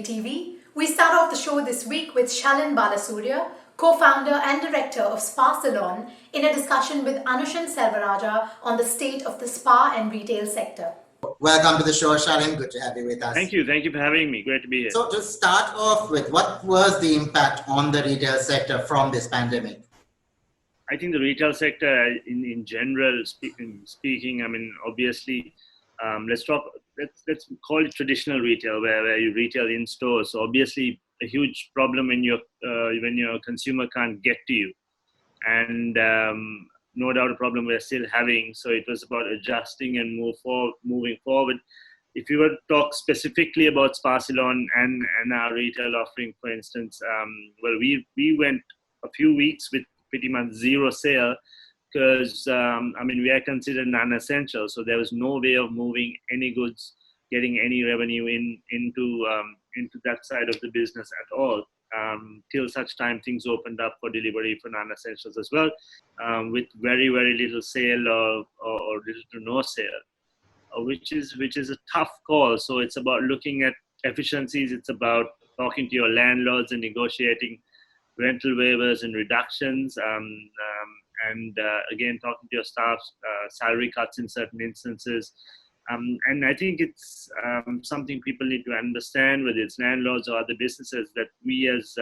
LMDtv. We start off the show this week with Shalin Balasuriya, co-founder and director of Ceylon, in a discussion with Anushan Selvarajah on the state of the spa and retail sector. Welcome to the show, Shalin. Good to have you with us. Thank you. Thank you for having me. Great to be here. So to start off with, what was the impact on the retail sector from this pandemic? I think the retail sector in general, speaking, I mean, obviously, let's call it traditional retail where you retail in stores. So obviously a huge problem when your consumer can't get to you. And no doubt a problem we're still having. So it was about adjusting and moving forward. If you were to talk specifically about Ceylon and our retail offering, for instance, well, we went a few weeks with pretty much zero sale because, we are considered non-essential. So there was no way of moving any goods, getting any revenue into that side of the business at all. Till such time things opened up for delivery for non-essentials as well, with very, very little sale or little to no sale, which is a tough call. So it's about looking at efficiencies. It's about talking to your landlords and negotiating rental waivers and reductions, and again, talking to your staff, salary cuts in certain instances. And I think it's something people need to understand, whether it's landlords or other businesses, that we as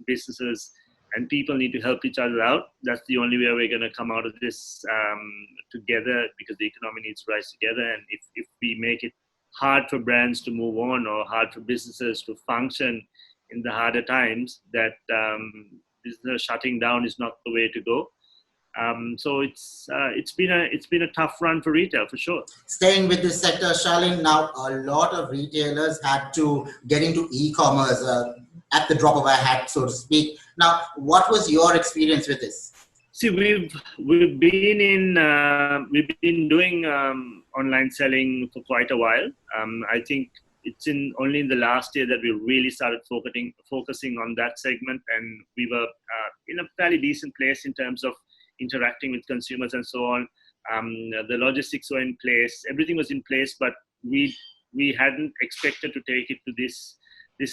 businesses and people need to help each other out. That's the only way we're going to come out of this together, because the economy needs to rise together. And if we make it hard for brands to move on or hard for businesses to function in the harder times, that business shutting down is not the way to go. So it's been a tough run for retail, for sure. Staying with this sector, Shalin, now a lot of retailers had to get into e-commerce at the drop of a hat, so to speak. Now, what was your experience with this? See, we've been doing online selling for quite a while. I think it's only in the last year that we really started focusing on that segment, and we were in a fairly decent place in terms of interacting with consumers and so on. The logistics were in place, everything was in place, but we hadn't expected to take it to this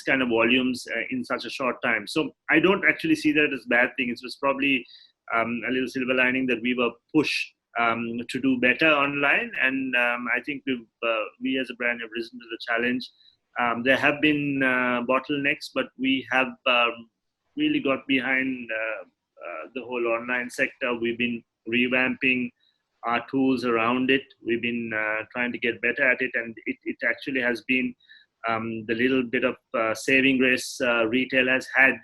kind of volumes in such a short time. So I don't actually see that as a bad thing. It was probably a little silver lining that we were pushed to do better online, and I think we as a brand have risen to the challenge. There have been bottlenecks, but we have really got behind the whole online sector. We've been revamping our tools around it. We've been trying to get better at it, and it actually has been the little bit of saving grace retail has had.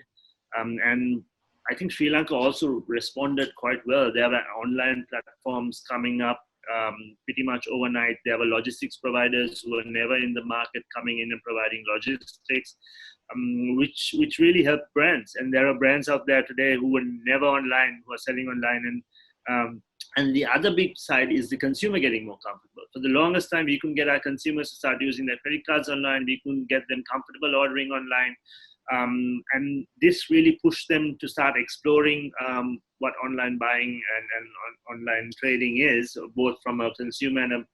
And I think Sri Lanka also responded quite well. There were online platforms coming up pretty much overnight. There were logistics providers who were never in the market coming in and providing logistics, which really helped brands. And there are brands out there today who were never online, who are selling online. And the other big side is the consumer getting more comfortable. For the longest time, we couldn't get our consumers to start using their credit cards online. We couldn't get them comfortable ordering online. And this really pushed them to start exploring what online buying and online trading is, both from a consumer and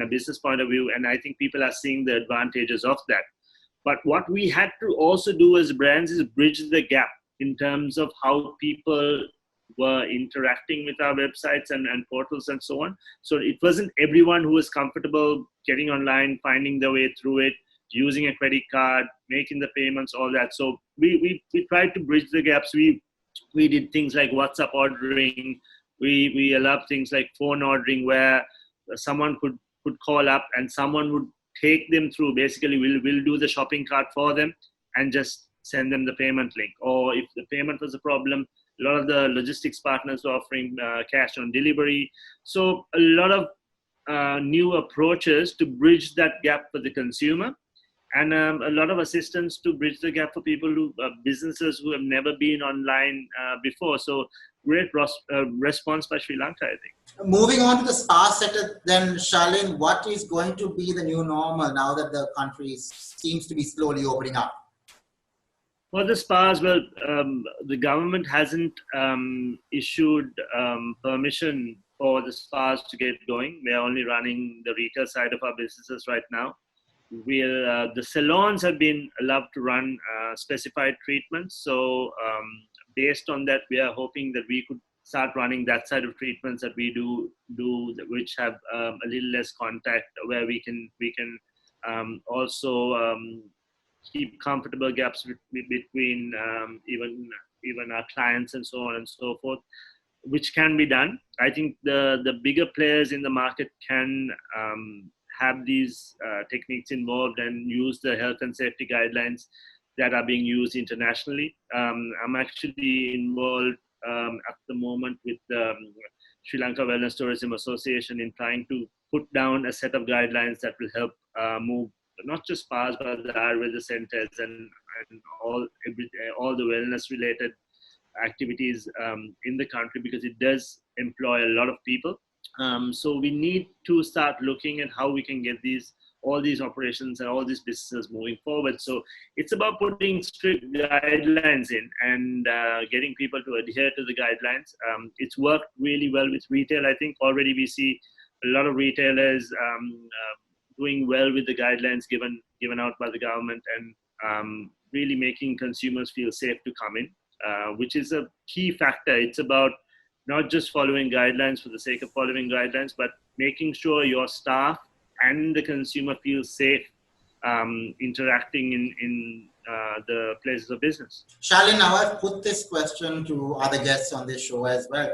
a business point of view. And I think people are seeing the advantages of that. But what we had to also do as brands is bridge the gap in terms of how people were interacting with our websites and portals and so on. So it wasn't everyone who was comfortable getting online, finding their way through it, using a credit card, making the payments, all that. So we tried to bridge the gaps. We did things like WhatsApp ordering. We allowed things like phone ordering, where someone could call up and someone would take them through. Basically, we'll do the shopping cart for them and just send them the payment link. Or if the payment was a problem, a lot of the logistics partners were offering cash on delivery. So a lot of new approaches to bridge that gap for the consumer, and a lot of assistance to bridge the gap for people businesses who have never been online before. So great response by Sri Lanka, I think. Moving on to the spa sector then, Shalin, what is going to be the new normal now that the country seems to be slowly opening up? For the spas, the government hasn't issued permission for the spas to get going. We are only running the retail side of our businesses right now. the salons have been allowed to run specified treatments. So based on that, we are hoping that we could start running that side of treatments that we do which have a little less contact, where we can also keep comfortable gaps between even our clients and so on and so forth, which can be done. I think the bigger players in the market can have these techniques involved and use the health and safety guidelines that are being used internationally. I'm actually involved at the moment with the Sri Lanka Wellness Tourism Association in trying to put down a set of guidelines that will help move not just spas but the Ayurveda centers and all the wellness related activities in the country, because it does employ a lot of people. So we need to start looking at how we can get all these operations and all these businesses moving forward. So it's about putting strict guidelines in and getting people to adhere to the guidelines. It's worked really well with retail. I think already we see a lot of retailers doing well with the guidelines given out by the government, and really making consumers feel safe to come in, which is a key factor. It's about not just following guidelines for the sake of following guidelines, but making sure your staff and the consumer feel safe interacting in the places of business. Shalin, now I've put this question to other guests on this show as well.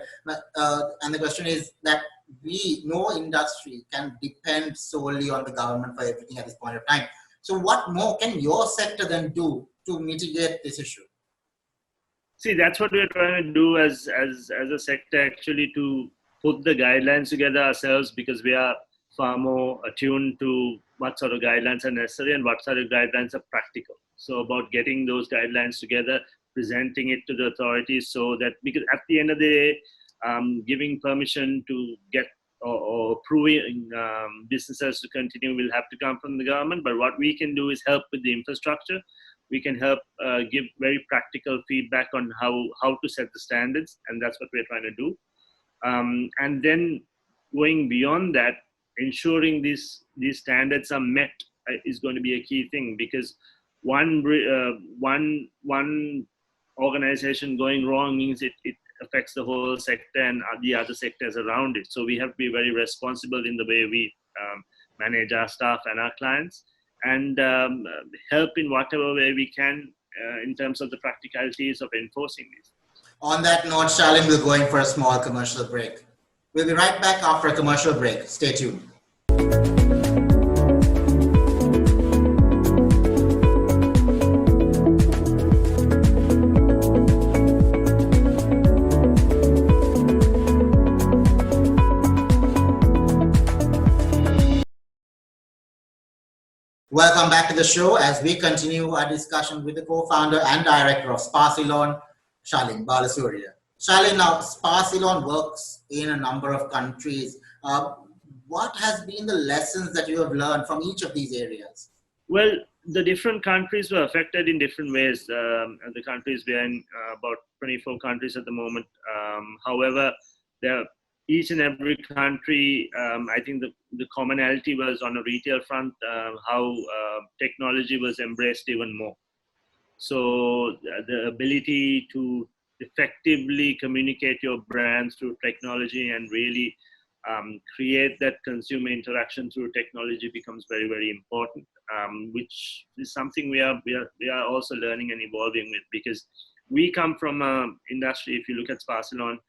And the question is that no industry can depend solely on the government for everything at this point of time. So what more can your sector then do to mitigate this issue? See, that's what we're trying to do as a sector, actually, to put the guidelines together ourselves, because we are far more attuned to what sort of guidelines are necessary and what sort of guidelines are practical. So about getting those guidelines together, presenting it to the authorities, so that, because at the end of the day, giving permission to get or approving businesses to continue will have to come from the government. But what we can do is help with the infrastructure. We can help give very practical feedback on how to set the standards, and that's what we're trying to do. And then going beyond that, ensuring these standards are met is going to be a key thing, because one organization going wrong means it affects the whole sector and the other sectors around it. So we have to be very responsible in the way we manage our staff and our clients, and help in whatever way we can in terms of the practicalities of enforcing these. On that note, Shalin, we're going for a small commercial break. We'll be right back after a commercial break. Stay tuned. Welcome back to the show as we continue our discussion with the co-founder and director of Ceylon, Shalin Balasuriya. Shalin, now Ceylon works in a number of countries. What has been the lessons that you have learned from each of these areas? Well, the different countries were affected in different ways. The countries, we are in about 24 countries at the moment. However, each and every country, I think the commonality was on a retail front, how technology was embraced even more. So the ability to effectively communicate your brand through technology and really create that consumer interaction through technology becomes very, very important, which is something we are also learning and evolving with, because we come from an industry, if you look at Ceylon,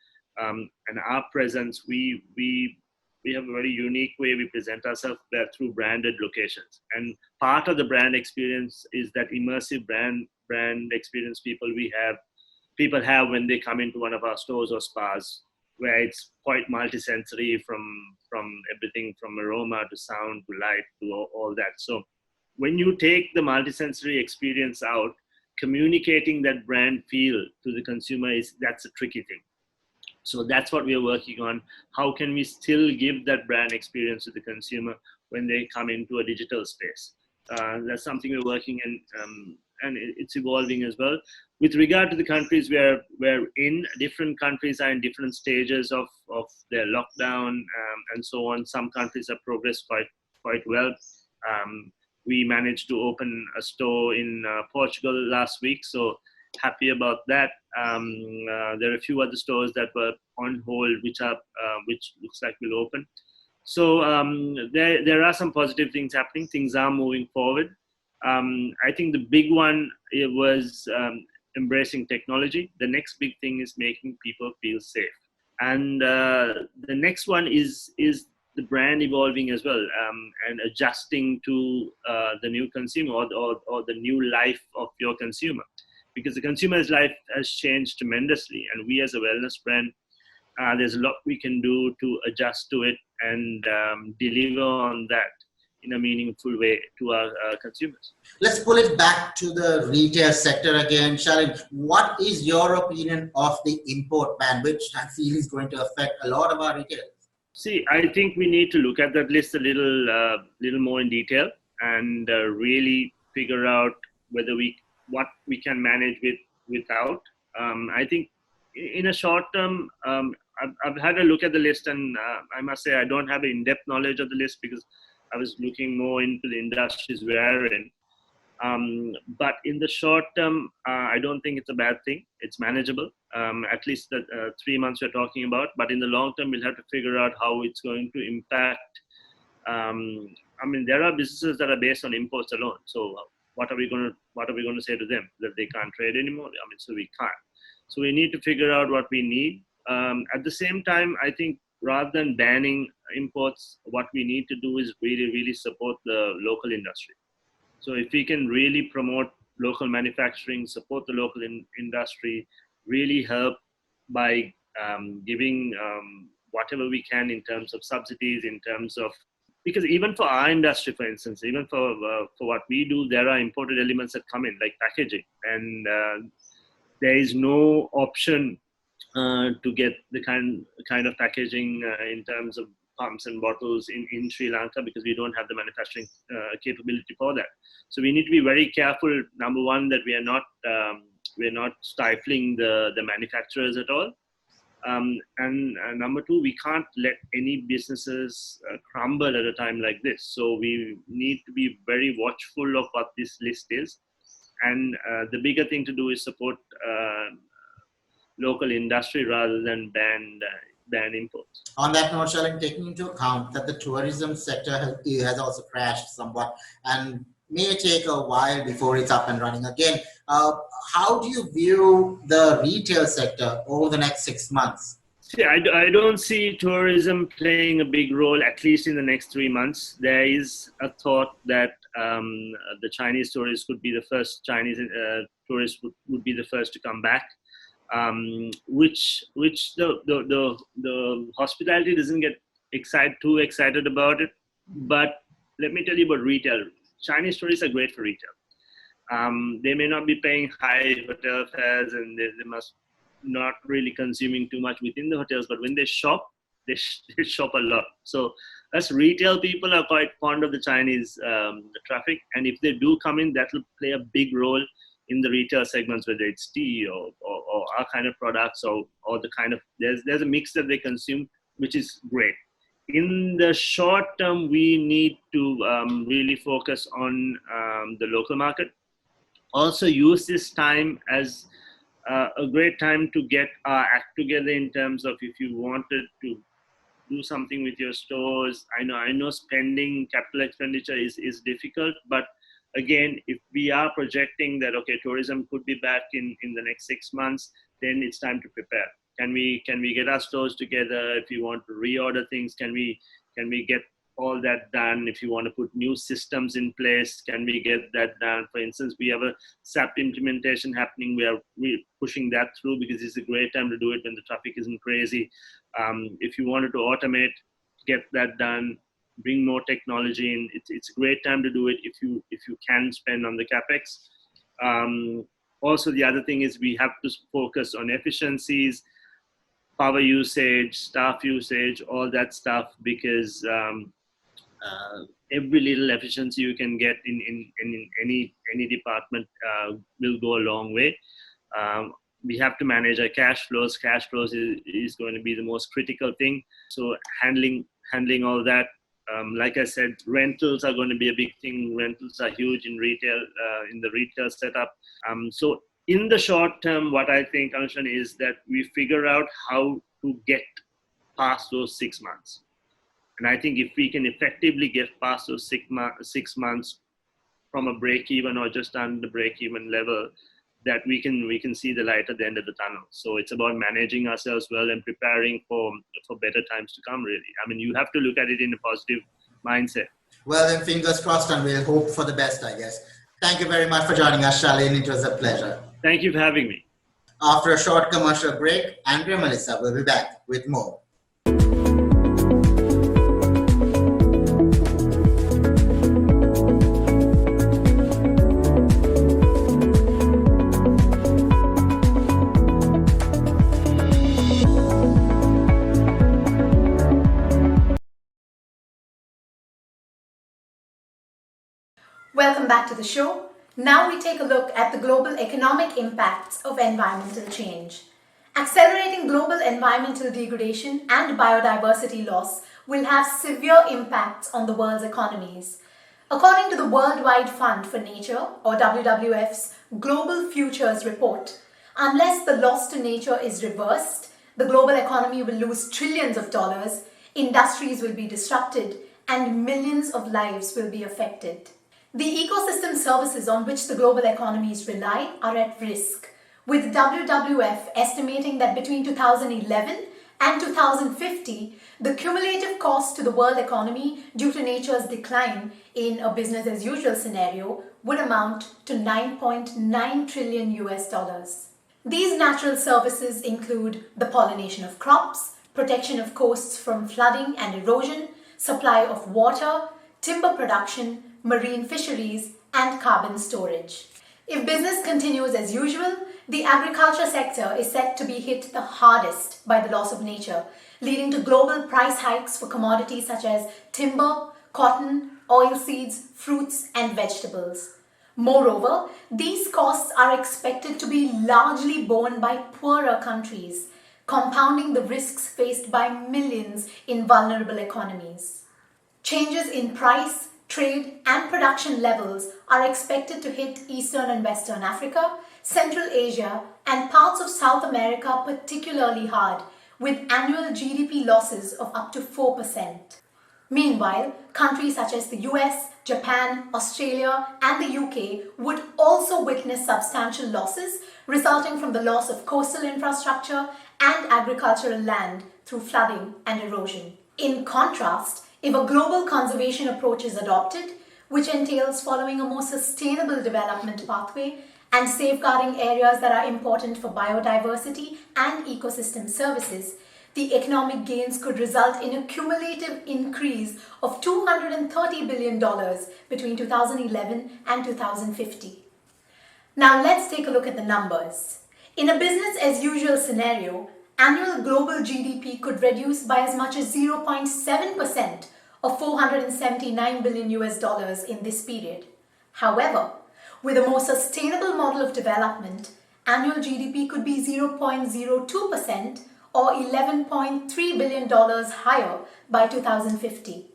and our presence, we have a very unique way we present ourselves there through branded locations. And part of the brand experience is that immersive brand experience people have when they come into one of our stores or spas, where it's quite multisensory, from everything from aroma to sound to light to all that. So when you take the multisensory experience out, communicating that brand feel to the consumer that's a tricky thing. So that's what we are working on. How can we still give that brand experience to the consumer when they come into a digital space? That's something we're working in, and it's evolving as well. With regard to the countries we're in, different countries are in different stages of their lockdown and so on. Some countries have progressed quite well. We managed to open a store in Portugal last week, so happy about that. There are a few other stores that were on hold, which looks like will open. So there are some positive things happening. Things are moving forward. I think the big one was embracing technology. The next big thing is making people feel safe. And the next one is the brand evolving as well, and adjusting to the new consumer or the new life of your consumer, because the consumer's life has changed tremendously, and we as a wellness brand, there's a lot we can do to adjust to it and deliver on that in a meaningful way to our consumers. Let's pull it back to the retail sector again. Shalin, what is your opinion of the import ban, which I feel is going to affect a lot of our retailers? See, I think we need to look at that list a little more in detail and really figure out what we can manage without. I think in a short term, I've had a look at the list, and I must say I don't have an in-depth knowledge of the list because I was looking more into the industries we're in. But in the short term, I don't think it's a bad thing. It's manageable, at least the 3 months we're talking about. But in the long term, we'll have to figure out how it's going to impact. There are businesses that are based on imports alone. So what are we going to say to them? That they can't trade anymore? So we can't. So we need to figure out what we need. At the same time, I think rather than banning imports, what we need to do is really, really support the local industry. So if we can really promote local manufacturing, support the local industry, really help by giving whatever we can in terms of subsidies, in terms of, because even for our industry, for instance, even for what we do, there are imported elements that come in, like packaging, and there is no option to get the kind of packaging in terms of pumps and bottles in Sri Lanka, because we don't have the manufacturing capability for that. So we need to be very careful. Number one, that we're not stifling the manufacturers at all. And number two, we can't let any businesses crumble at a time like this. So we need to be very watchful of what this list is. And the bigger thing to do is support local industry rather than ban imports. On that note, Shalin, taking into account that the tourism sector has also crashed somewhat and may take a while before it's up and running again, how do you view the retail sector over the next 6 months? See, I don't see tourism playing a big role, at least in the next 3 months. There is a thought that the Chinese tourists could be the first, tourists would be the first to come back. Which the hospitality doesn't get too excited about it. But let me tell you about retail. Chinese tourists are great for retail. They may not be paying high hotel fares, and they must not really consuming too much within the hotels, but when they shop, they shop a lot. So us retail people are quite fond of the Chinese traffic, and if they do come in, that will play a big role in the retail segments, whether it's tea or our kind of products or the kind of, there's a mix that they consume, which is great. In the short term, we need to really focus on the local market. Also use this time as a great time to get our act together in terms of, if you wanted to do something with your stores. I know spending capital expenditure is difficult, but again, if we are projecting that, okay, tourism could be back in the next 6 months, then it's time to prepare. Can we get our stores together? If you want to reorder things, can we get all that done? If you want to put new systems in place, can we get that done? For instance, we have a SAP implementation happening. We're pushing that through because it's a great time to do it when the traffic isn't crazy. If you wanted to automate, get that done. Bring more technology in. It's a great time to do it if you can spend on the capex. Also, the other thing is we have to focus on efficiencies, power usage, staff usage, all that stuff, because every little efficiency you can get in any department will go a long way. We have to manage our cash flows. Cash flows is going to be the most critical thing. So handling all that Like I said, rentals are going to be a big thing. Rentals are huge in retail, in the retail setup. So in the short term, what I think, Anushan, is that we figure out how to get past those 6 months. And I think if we can effectively get past those 6 months from a break even or just under the break even level, that we can see the light at the end of the tunnel. So it's about managing ourselves well and preparing for better times to come, really. I mean, you have to look at it in a positive mindset. Well, then fingers crossed, and we'll hope for the best, I guess. Thank you very much for joining us, Shalin. It was a pleasure. Thank you for having me. After a short commercial break, Andrea Melisa will be back with more. Welcome back to the show. Now we take a look at the global economic impacts of environmental change. Accelerating global environmental degradation and biodiversity loss will have severe impacts on the world's economies. According to the Worldwide Fund for Nature, or WWF's Global Futures Report, unless the loss to nature is reversed, the global economy will lose trillions of dollars, industries will be disrupted, and millions of lives will be affected. The ecosystem services on which the global economies rely are at risk, with WWF estimating that between 2011 and 2050, the cumulative cost to the world economy due to nature's decline in a business as usual scenario would amount to 9.9 trillion US dollars. These natural services include the pollination of crops, protection of coasts from flooding and erosion, supply of water, timber production, marine fisheries, and carbon storage. If business continues as usual, the agriculture sector is set to be hit the hardest by the loss of nature, leading to global price hikes for commodities such as timber, cotton, oilseeds, fruits, and vegetables. Moreover, these costs are expected to be largely borne by poorer countries, compounding the risks faced by millions in vulnerable economies. Changes in price, trade, and production levels are expected to hit Eastern and Western Africa, Central Asia, and parts of South America particularly hard, with annual GDP losses of up to 4%. Meanwhile, countries such as the US, Japan, Australia, and the UK would also witness substantial losses resulting from the loss of coastal infrastructure and agricultural land through flooding and erosion. In contrast, if a global conservation approach is adopted, which entails following a more sustainable development pathway and safeguarding areas that are important for biodiversity and ecosystem services, the economic gains could result in a cumulative increase of $230 billion between 2011 and 2050. Now let's take a look at the numbers. In a business as usual scenario, annual global GDP could reduce by as much as 0.7% or $479 billion US dollars in this period. However, with a more sustainable model of development, annual GDP could be 0.02% or $11.3 billion higher by 2050.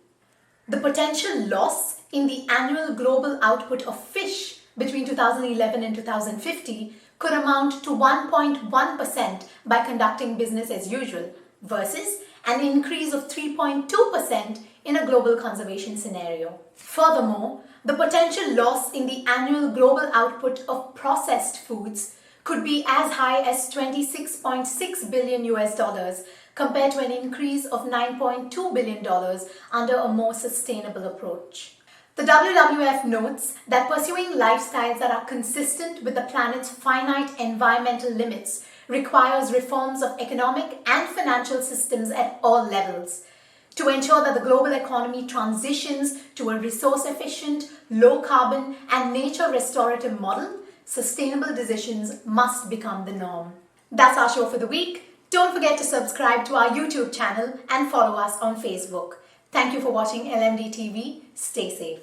The potential loss in the annual global output of fish between 2011 and 2050 could amount to 1.1% by conducting business as usual, versus an increase of 3.2% in a global conservation scenario. Furthermore, the potential loss in the annual global output of processed foods could be as high as 26.6 billion US dollars compared to an increase of $9.2 billion under a more sustainable approach. The WWF notes that pursuing lifestyles that are consistent with the planet's finite environmental limits requires reforms of economic and financial systems at all levels. To ensure that the global economy transitions to a resource-efficient, low-carbon, and nature-restorative model, sustainable decisions must become the norm. That's our show for the week. Don't forget to subscribe to our YouTube channel and follow us on Facebook. Thank you for watching LMDtv. Stay safe.